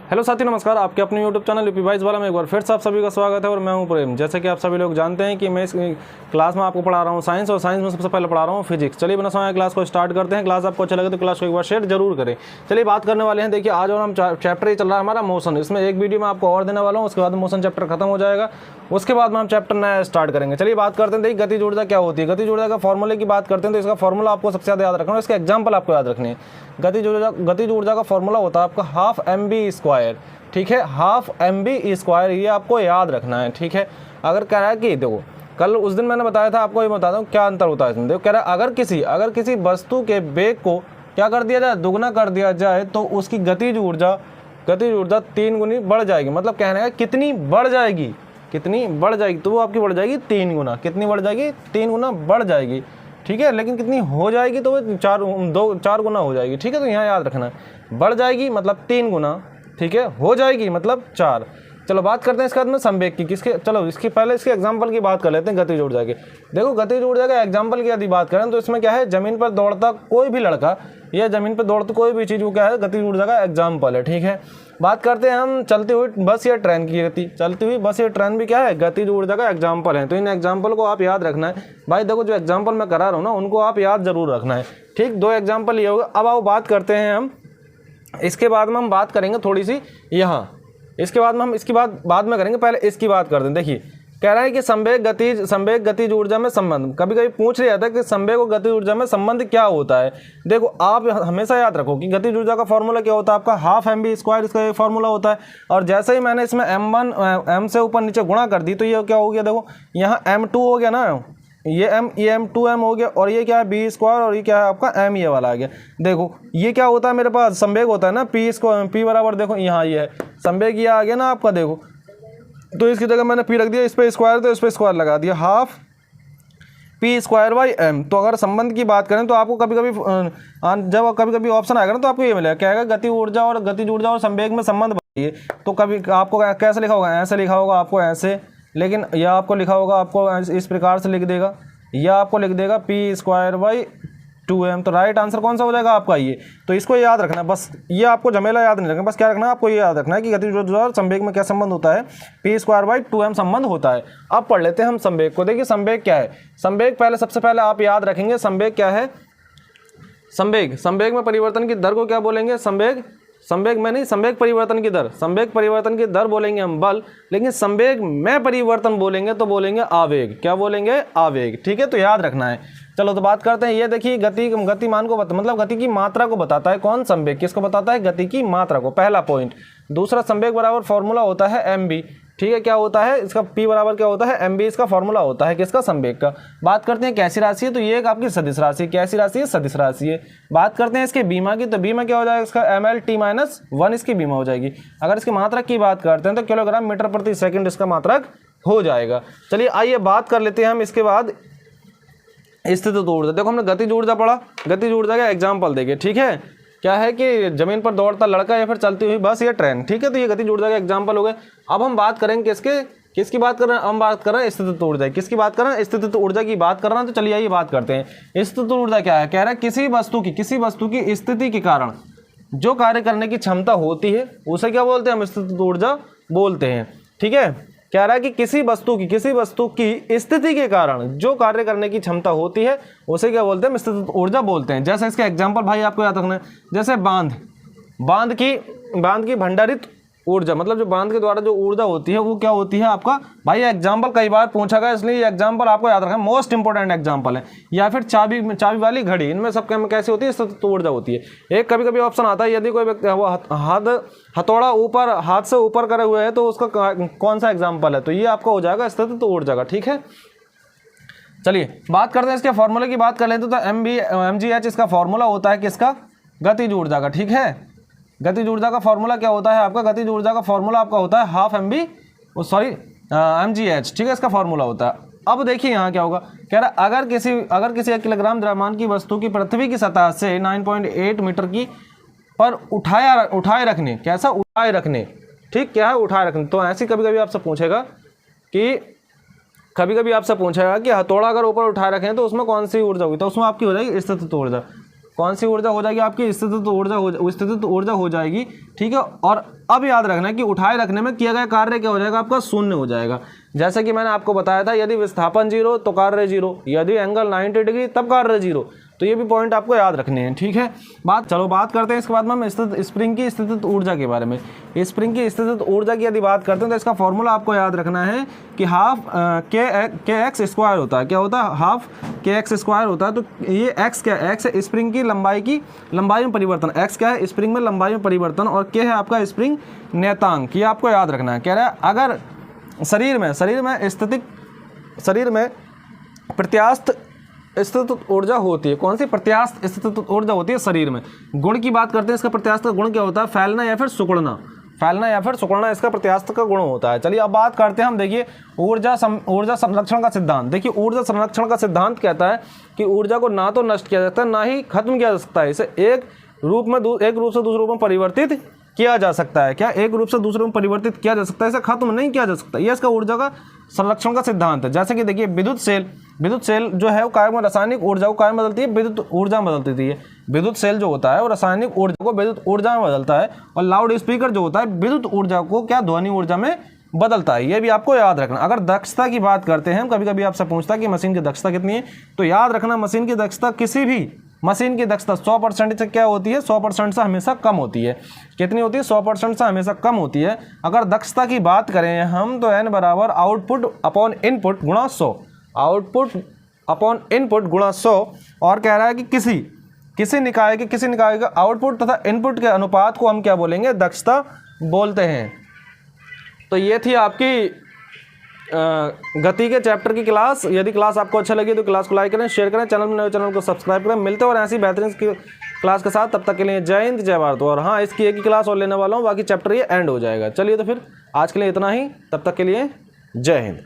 Hello साथियों, नमस्कार। आपके अपने यूट्यूब चैनल यूपी वाइज वाला में एक बार फिर से आप सभी का स्वागत है और मैं हूं प्रेम। जैसे कि आप सभी लोग जानते हैं कि मैं इस क्लास में आपको पढ़ा रहा हूं साइंस, और साइंस में सबसे पहले पढ़ा रहा हूं फिजिक्स। चलिए बिना समय क्लास को स्टार्ट करते हैं। क्लास आपको अच्छा लगे तो क्लास को एक बार शेयर जरूर करें। चलिए बात करने वाले हैं, देखिए आज और हम चैप्टर ही चल रहा है हमारा मोशन। इसमें एक वीडियो में आपको और देने वाला हूँ, उसके बाद मोशन चैप्टर खत्म हो जाएगा, उसके बाद में हम चैप्टर नया स्टार्ट करेंगे। चलिए बात करते हैं, देखिए गतिज ऊर्जा क्या होती है। गतिज ऊर्जा का फॉर्मूले की बात करते हैं तो इसका फॉर्मूला आपको सबसे ज़्यादा याद रखना है, इसके एग्जाम्पल आपको याद रखने हैं। गतिज ऊर्जा का फॉर्मूला होता है आपका हाफ mv², ठीक है, हाफ mv², ये आपको याद रखना है, ठीक है। अगर कह रहा है कि देखो, कल उस दिन मैंने बताया था, आपको ये बताता हूँ क्या अंतर होता है इसमें। देखो कह रहा है अगर किसी वस्तु के वेग को क्या कर दिया जाए, दुगना कर दिया जाए, तो उसकी गतिज ऊर्जा 3 गुनी बढ़ जाएगी। मतलब कहने का कितनी बढ़ जाएगी, तो वो आपकी बढ़ जाएगी 3 गुना। कितनी बढ़ जाएगी? 3 गुना बढ़ जाएगी, ठीक है। लेकिन कितनी हो जाएगी तो वो 4 गुना हो जाएगी, ठीक है। तो यहाँ याद रखना है, बढ़ जाएगी मतलब 3 गुना, ठीक है, हो जाएगी मतलब 4। चलो बात करते हैं इसके बाद में संवेग की। चलो इसकी पहले इसके एग्जांपल की बात कर लेते हैं गतिज ऊर्जा की। देखो गतिज ऊर्जा का एग्जांपल की यदि बात करें तो इसमें क्या है, जमीन पर दौड़ता कोई भी लड़का या जमीन पर दौड़ती कोई भी चीज़, वो क्या है, गतिज ऊर्जा का एग्जाम्पल है, ठीक है। बात करते हैं हम चलती हुई बस या ट्रेन की गति। चलती हुई बस या ट्रेन भी क्या है, गतिज ऊर्जा का एग्जाम्पल है। तो इन एग्जाम्पल को आप याद रखना है भाई। देखो जो एग्जाम्पल मैं करा रहा हूँ ना, उनको आप याद जरूर रखना है, ठीक। 2 एग्जाम्पल ये होगा। अब आओ बात करते हैं हम, इसके बाद में हम बात करेंगे थोड़ी सी यहाँ, इसके बाद में हम इसकी बात बाद में करेंगे, पहले इसकी बात करते हैं। देखिए कह रहा है कि संवेग गतिज ऊर्जा में संबंध। कभी कभी पूछ लिया था कि संवेग और गतिज ऊर्जा में संबंध क्या होता है। देखो आप हमेशा याद रखो कि गतिज ऊर्जा का फॉर्मूला क्या होता है, आपका हाफ mv², इसका फॉर्मूला होता है। और जैसे ही मैंने इसमें m से ऊपर नीचे गुणा कर दी तो ये क्या हो गया, देखो यहाँ m2 हो गया ना, ये m2m हो गया, और ये क्या है b², और ये क्या है आपका m, ये वाला आ गया। देखो ये क्या होता है, मेरे पास संवेग होता है ना p बराबर, देखो यहाँ ये है संवेग, ये आ गया ना आपका। देखो तो इसकी जगह मैंने p रख दिया, इस पर स्क्वायर तो इस पर स्क्वायर लगा दिया, हाफ p²/m। तो अगर संबंध की बात करें तो आपको जब कभी कभी ऑप्शन आएगा ना, तो आपको ये मिलेगा, क्या आएगा, गतिज ऊर्जा और संवेग में संबंध बताइए। तो कभी आपको कैसे लिखा होगा, ऐसे लिखा होगा आपको ऐसे, लेकिन यह आपको लिखा होगा, आपको इस प्रकार से लिख देगा, या आपको लिख देगा p²/2m। तो राइट आंसर कौन सा हो जाएगा आपका ये। तो इसको याद रखना है बस, ये आपको झमेला याद नहीं रखना, बस क्या रखना है आपको, ये याद रखना है कि गतिज ऊर्जा और संवेग में क्या संबंध होता है, p²/2m संबंध होता है। अब पढ़ लेते हैं हम संवेग को। देखिए संवेग क्या है। संवेग पहले सबसे पहले आप याद रखेंगे, संवेग क्या है। संवेग में परिवर्तन की दर को क्या बोलेंगे, संवेग में नहीं, संवेग परिवर्तन की दर बोलेंगे हम बल, लेकिन संवेग में परिवर्तन बोलेंगे तो बोलेंगे आवेग। क्या बोलेंगे, आवेग, ठीक है। तो याद रखना है। चलो तो बात करते हैं, ये देखिए गतिमान को मतलब गति की मात्रा को बताता है कौन, संवेग। किसको बताता है, गति की मात्रा को, पहला पॉइंट। दूसरा, संवेग बराबर फॉर्मूला होता है mv, ठीक है। क्या होता है इसका, p बराबर क्या होता है, mv, इसका फॉर्मूला होता है किसका, संवेग का। बात करते हैं कैसी राशि है, तो ये एक आपकी सदिश राशि, कैसी राशि है, सदिश राशि है। बात करते हैं इसके बीमा की, तो बीमा क्या हो जाएगा इसका, ml/t-1 इसकी बीमा हो जाएगी। अगर इसकी मात्रक की बात करते हैं तो किलोग्राम मीटर प्रति सेकंड इसका मात्रक हो जाएगा। चलिए आइए बात कर लेते हैं हम इसके बाद स्थितिज ऊर्जा। देखो हमने गतिज ऊर्जा पढ़ा, गतिज ऊर्जा का एग्जाम्पल देखिए, ठीक है। क्या है कि जमीन पर दौड़ता लड़का या फिर चलती हुई बस या ट्रेन, ठीक है। तो ये गतिज ऊर्जा का एग्जाम्पल हो गए। अब हम बात करेंगे किसकी बात कर रहे हैं, हम बात कर रहे हैं स्थितिज ऊर्जा। किसकी बात कर रहे हैं, स्थितिज ऊर्जा की बात कर रहे हैं। तो चलिए आइए बात करते हैं। स्थितिज ऊर्जा क्या है, कह रहा है किसी वस्तु की स्थिति के कारण जो कार्य करने की क्षमता होती है उसे क्या बोलते हैं, हम स्थितिज ऊर्जा बोलते हैं, ठीक है। कह रहा है कि किसी वस्तु की स्थिति के कारण जो कार्य करने की क्षमता होती है उसे क्या बोलते हैं, हम स्थितिज ऊर्जा बोलते हैं। जैसे इसका एग्जांपल भाई आपको याद रखना है, जैसे बांध की भंडारित ऊर्जा, मतलब जो बांध के द्वारा जो ऊर्जा होती है वो क्या होती है आपका, भाई एग्जाम्पल कई बार पूछा गया, इसलिए ये एग्जाम्पल आपको याद रखना, मोस्ट इंपोर्टेंट एग्जाम्पल है। या फिर चाबी वाली घड़ी, इनमें सब कैसी होती है, स्थितिज ऊर्जा होती है। एक कभी हाथ आता है, यदि कोई हथौड़ा हाथ से ऊपर करे हुए है तो उसका कौन सा एग्जाम्पल है, तो ये आपका हो जाएगा स्थितिज ऊर्जा का, ठीक है। चलिए बात करते हैं इसके फॉर्मूले की बात कर लेते तो mgh इसका फॉर्मूला होता है किसका, गतिज ऊर्जा का, ठीक है। गतिज ऊर्जा का फॉर्मूला क्या होता है आपका, गतिज ऊर्जा का फॉर्मूला आपका होता है हाफ mgh, ठीक है, इसका फॉर्मूला होता है। अब देखिए यहाँ क्या होगा, कह रहा अगर किसी 1 किलोग्राम द्रव्यमान की वस्तु की पृथ्वी की सतह से 9.8 मीटर की पर उठाए रखने, कैसा उठाए रखने, ठीक, क्या है उठाए रखने। तो ऐसे कभी कभी आपसे पूछेगा कि हथौड़ा अगर ऊपर उठाए रखें तो उसमें कौन सी ऊर्जा होगी, तो उसमें आपकी हो जाएगी स्थितिज ऊर्जा। कौन सी ऊर्जा हो जाएगी आपकी, स्थितिज ऊर्जा हो जाएगी, ठीक है। और अब याद रखना है कि उठाए रखने में किया गया कार्य क्या हो जाएगा आपका, शून्य हो जाएगा। जैसे कि मैंने आपको बताया था, यदि विस्थापन 0 तो कार्य 0, यदि एंगल 90 डिग्री तब कार्य 0। तो ये भी पॉइंट आपको याद रखने हैं, ठीक है। बात करते हैं इसके बाद में हम स्प्रिंग की स्थितिज ऊर्जा के बारे में। स्प्रिंग की स्थितिज ऊर्जा की यदि बात करते हैं तो इसका फॉर्मूला आपको याद रखना है कि हाफ के एक्स स्क्वायर होता है। क्या होता है, हाफ के एक्स स्क्वायर होता है। तो ये एक्स क्या है, एक्स है स्प्रिंग की लंबाई में परिवर्तन, एक्स क्या है स्प्रिंग में लंबाई में परिवर्तन, और के है आपका स्प्रिंग नियतांक। ये आपको याद रखना है। कह रहा है अगर शरीर में प्रत्यास्थ स्थित ऊर्जा होती है, कौन सी, प्रत्यास्थ स्थित ऊर्जा होती है शरीर में। गुण की बात करते हैं, इसका प्रत्यास्थ का गुण क्या होता है, फैलना या फिर सिकुड़ना इसका प्रत्यास्थ का गुण होता है। चलिए अब बात करते हैं हम, देखिए ऊर्जा संरक्षण का सिद्धांत। देखिए ऊर्जा संरक्षण का सिद्धांत कहता है कि ऊर्जा को ना तो नष्ट किया जा सकता है, ना ही खत्म किया जा सकता है। इसे एक रूप से दूसरे रूप में परिवर्तित किया जा सकता है। क्या, एक रूप से दूसरे में परिवर्तित किया जा सकता है, इसे खत्म नहीं किया जा सकता। यह इसका ऊर्जा का संरक्षण का सिद्धांत है। जैसे कि देखिए विद्युत सेल जो है वो काय में रासायनिक ऊर्जा को काय में बदलती है, विद्युत ऊर्जा में बदलती है। विद्युत सेल जो होता है वो रासायनिक ऊर्जा को विद्युत ऊर्जा में बदलता है, और लाउड स्पीकर जो होता है विद्युत ऊर्जा को क्या, ध्वनि ऊर्जा में बदलता है। ये भी आपको याद रखना। अगर दक्षता की बात करते हैं, कभी कभी आपसे पूछता है कि मशीन की दक्षता कितनी है, तो याद रखना मशीन की दक्षता किसी भी मशीन की दक्षता 100% से क्या होती है, 100% से हमेशा कम होती है। कितनी होती है, 100% से हमेशा कम होती है। अगर दक्षता की बात करें हम तो n बराबर आउटपुट अपॉन इनपुट गुणा 100, आउटपुट अपॉन इनपुट गुणा 100। और कह रहा है कि किसी निकाय के आउटपुट तथा इनपुट के अनुपात को हम क्या बोलेंगे, दक्षता बोलते हैं। तो ये थी आपकी गति के चैप्टर की क्लास। यदि क्लास आपको अच्छा लगी तो क्लास को लाइक करें, शेयर करें, चैनल को सब्सक्राइब करें। मिलते हैं और ऐसी बेहतरीन क्लास के साथ। तब तक के लिए जय हिंद जय भारत। और हाँ, इसकी एक ही क्लास और लेने वाला हूँ, बाकी चैप्टर ये एंड हो जाएगा। चलिए तो फिर आज के लिए इतना ही, तब तक के लिए जय हिंद।